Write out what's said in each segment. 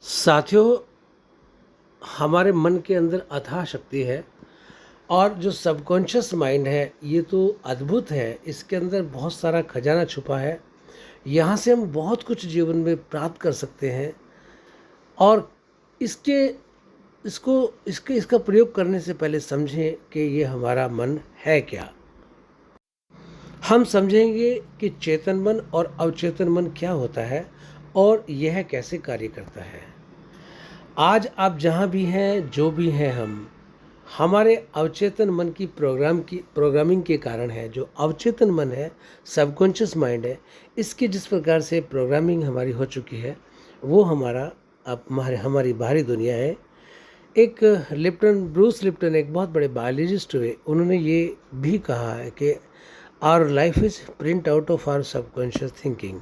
साथियों, हमारे मन के अंदर अथाह शक्ति है और जो सबकॉन्शियस माइंड है ये तो अद्भुत है। इसके अंदर बहुत सारा खजाना छुपा है। यहाँ से हम बहुत कुछ जीवन में प्राप्त कर सकते हैं और इसके इसको इसके इसका प्रयोग करने से पहले समझें कि ये हमारा मन है क्या। हम समझेंगे कि चेतन मन और अवचेतन मन क्या होता है और यह कैसे कार्य करता है। आज आप जहाँ भी हैं, जो भी हैं, हमारे अवचेतन मन की प्रोग्रामिंग के कारण है। जो अवचेतन मन है, सबकॉन्शियस माइंड है, इसकी जिस प्रकार से प्रोग्रामिंग हमारी हो चुकी है वो हमारी बाहरी दुनिया है। एक ब्रूस लिप्टन एक बहुत बड़े बायोलॉजिस्ट हुए, उन्होंने ये भी कहा है कि our life is print out of our subconscious thinking.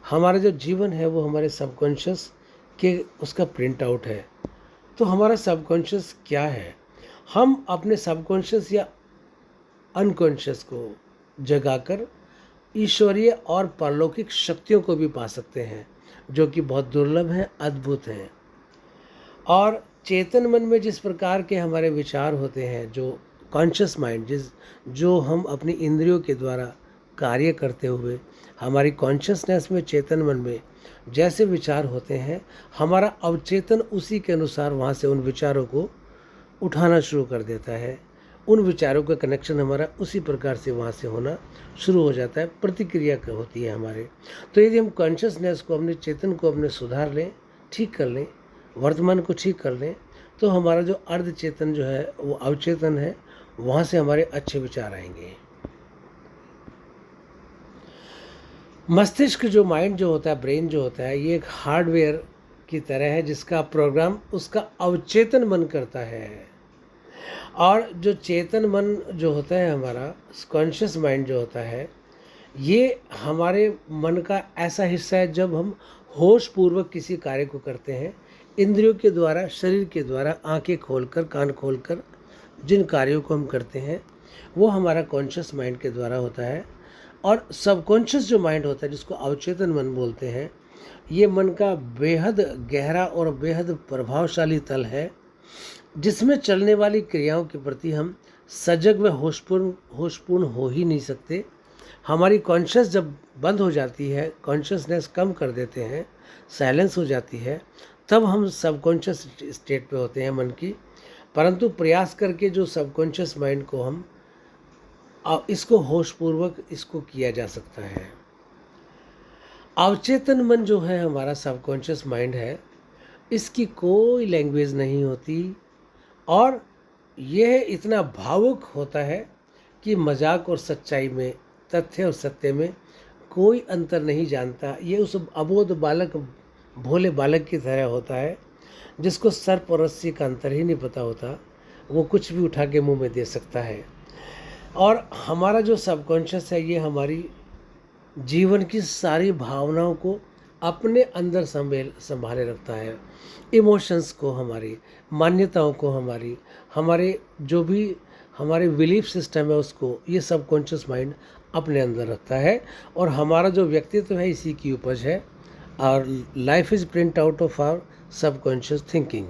हमारा जो जीवन है वो हमारे सबकॉन्शियस के उसका प्रिंट आउट है। तो हमारा सबकॉन्शियस क्या है? हम अपने सबकॉन्शियस या अनकॉन्शियस को जगाकर ईश्वरीय और परलौकिक शक्तियों को भी पा सकते हैं, जो कि बहुत दुर्लभ हैं, अद्भुत हैं। और चेतन मन में जिस प्रकार के हमारे विचार होते हैं, जो कॉन्शियस माइंड जो हम अपनी इंद्रियों के द्वारा कार्य करते हुए हमारी कॉन्शियसनेस में, चेतन मन में जैसे विचार होते हैं, हमारा अवचेतन उसी के अनुसार वहाँ से उन विचारों को उठाना शुरू कर देता है। उन विचारों का कनेक्शन हमारा उसी प्रकार से वहाँ से होना शुरू हो जाता है, प्रतिक्रिया होती है हमारे। तो यदि हम कॉन्शियसनेस को, अपने चेतन को अपने सुधार लें, ठीक कर लें, वर्तमान को ठीक कर लें, तो हमारा जो अर्ध चेतन जो है वो अवचेतन है, वहाँ से हमारे अच्छे विचार आएंगे। मस्तिष्क जो माइंड जो होता है, ब्रेन जो होता है, ये एक हार्डवेयर की तरह है जिसका प्रोग्राम उसका अवचेतन मन करता है। और जो चेतन मन जो होता है, हमारा कॉन्शियस माइंड जो होता है, ये हमारे मन का ऐसा हिस्सा है जब हम होश पूर्वक किसी कार्य को करते हैं, इंद्रियों के द्वारा, शरीर के द्वारा, आंखें खोलकर, कान खोलकर जिन कार्यों को हम करते हैं वो हमारा कॉन्शियस माइंड के द्वारा होता है। और सबकॉन्शियस जो माइंड होता है, जिसको अवचेतन मन बोलते हैं, ये मन का बेहद गहरा और बेहद प्रभावशाली तल है, जिसमें चलने वाली क्रियाओं के प्रति हम सजग व होशपूर्ण हो ही नहीं सकते। हमारी कॉन्शियस जब बंद हो जाती है, कॉन्शियसनेस कम कर देते हैं, साइलेंस हो जाती है, तब हम सबकॉन्शियस स्टेट पे होते हैं मन की। परंतु प्रयास करके जो सबकॉन्शियस माइंड को हम इसको होशपूर्वक इसको किया जा सकता है। अवचेतन मन जो है, हमारा सबकॉन्शियस माइंड है, इसकी कोई लैंग्वेज नहीं होती और यह इतना भावुक होता है कि मजाक और सच्चाई में, तथ्य और सत्य में कोई अंतर नहीं जानता। ये उस अबोध बालक, भोले बालक की तरह होता है जिसको सर्प और रस्सी का अंतर ही नहीं पता होता। वो कुछ भी उठा के मुंह में दे सकता है। और हमारा जो सबकॉन्शियस है, ये हमारी जीवन की सारी भावनाओं को अपने अंदर संभाले रखता है। इमोशंस को, हमारी मान्यताओं को, हमारे जो भी हमारे बिलीफ सिस्टम है उसको ये सबकॉन्शियस माइंड अपने अंदर रखता है। और हमारा जो व्यक्तित्व है इसी की उपज है। और life is print out of our subconscious thinking.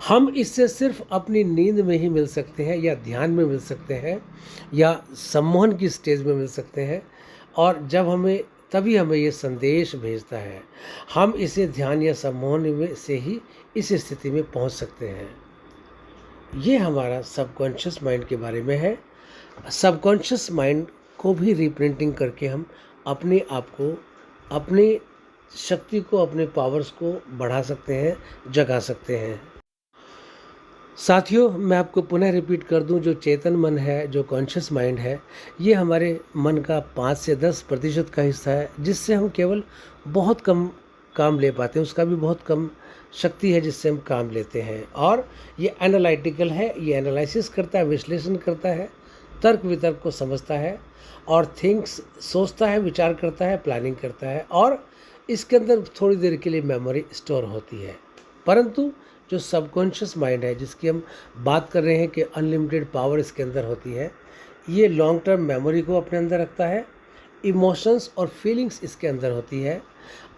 हम इससे सिर्फ अपनी नींद में ही मिल सकते हैं, या ध्यान में मिल सकते हैं, या सम्मोहन की स्टेज में मिल सकते हैं। और तभी हमें ये संदेश भेजता है। हम इसे ध्यान या सम्मोहन में से ही इस स्थिति में पहुंच सकते हैं। ये हमारा सबकॉन्शियस माइंड के बारे में है। सबकॉन्शियस माइंड को भी रिप्रिंटिंग करके हम अपने आप को, अपनी शक्ति को, अपने पावर्स को बढ़ा सकते हैं, जगा सकते हैं। साथियों, मैं आपको पुनः रिपीट कर दूं, जो चेतन मन है, जो कॉन्शियस माइंड है, ये हमारे मन का 5 से 10% का हिस्सा है, जिससे हम केवल बहुत कम काम ले पाते हैं। उसका भी बहुत कम शक्ति है जिससे हम काम लेते हैं। और ये एनालिटिकल है, ये एनालिसिस करता है, विश्लेषण करता है, तर्क वितर्क को समझता है और सोचता है, विचार करता है, प्लानिंग करता है। और इसके अंदर थोड़ी देर के लिए मेमोरी स्टोर होती है। परंतु जो सबकॉन्शियस माइंड है, जिसकी हम बात कर रहे हैं कि अनलिमिटेड पावर इसके अंदर होती है, ये लॉन्ग टर्म मेमोरी को अपने अंदर रखता है। इमोशंस और फीलिंग्स इसके अंदर होती है।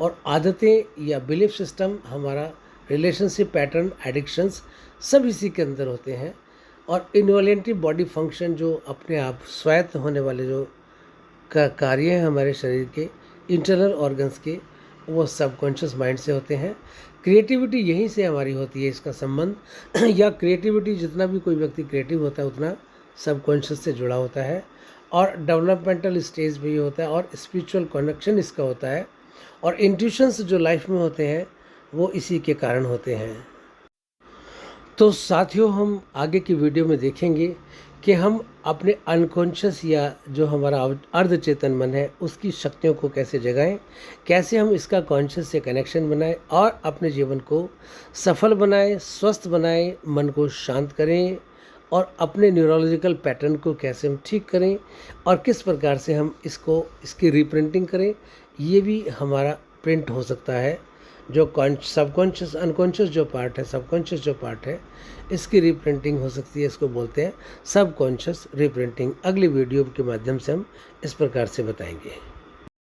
और आदतें या बिलीफ सिस्टम, हमारा रिलेशनशिप पैटर्न, एडिक्शंस सब इसी के अंदर होते हैं। और इनवॉलेंटरी बॉडी फंक्शन, जो अपने आप स्वायत्त होने वाले जो कार्य हैं हमारे शरीर के इंटरनल ऑर्गन्स के, वो सबकॉन्शियस माइंड से होते हैं। क्रिएटिविटी यहीं से हमारी होती है, इसका संबंध या क्रिएटिविटी, जितना भी कोई व्यक्ति क्रिएटिव होता है उतना सबकॉन्शियस से जुड़ा होता है। और डेवलपमेंटल स्टेज भी होता है और स्पिरिचुअल कनेक्शन इसका होता है। और इंट्यूशंस जो लाइफ में होते हैं वो इसी के कारण होते हैं। तो साथियों, हम आगे की वीडियो में देखेंगे कि हम अपने अनकॉन्शियस या जो हमारा अर्ध चेतन मन है उसकी शक्तियों को कैसे जगाएं, कैसे हम इसका कॉन्शियस से कनेक्शन बनाएं और अपने जीवन को सफल बनाएं, स्वस्थ बनाएं, मन को शांत करें और अपने न्यूरोलॉजिकल पैटर्न को कैसे हम ठीक करें और किस प्रकार से हम इसकी रीप्रिंटिंग करें। ये भी हमारा प्रिंट हो सकता है। जो सबकॉन्शियस अनकॉन्शियस जो पार्ट है, सबकॉन्शियस जो पार्ट है, इसकी रीप्रिंटिंग हो सकती है। इसको बोलते हैं सबकॉन्शियस रीप्रिंटिंग। अगली वीडियो के माध्यम से हम इस प्रकार से बताएंगे।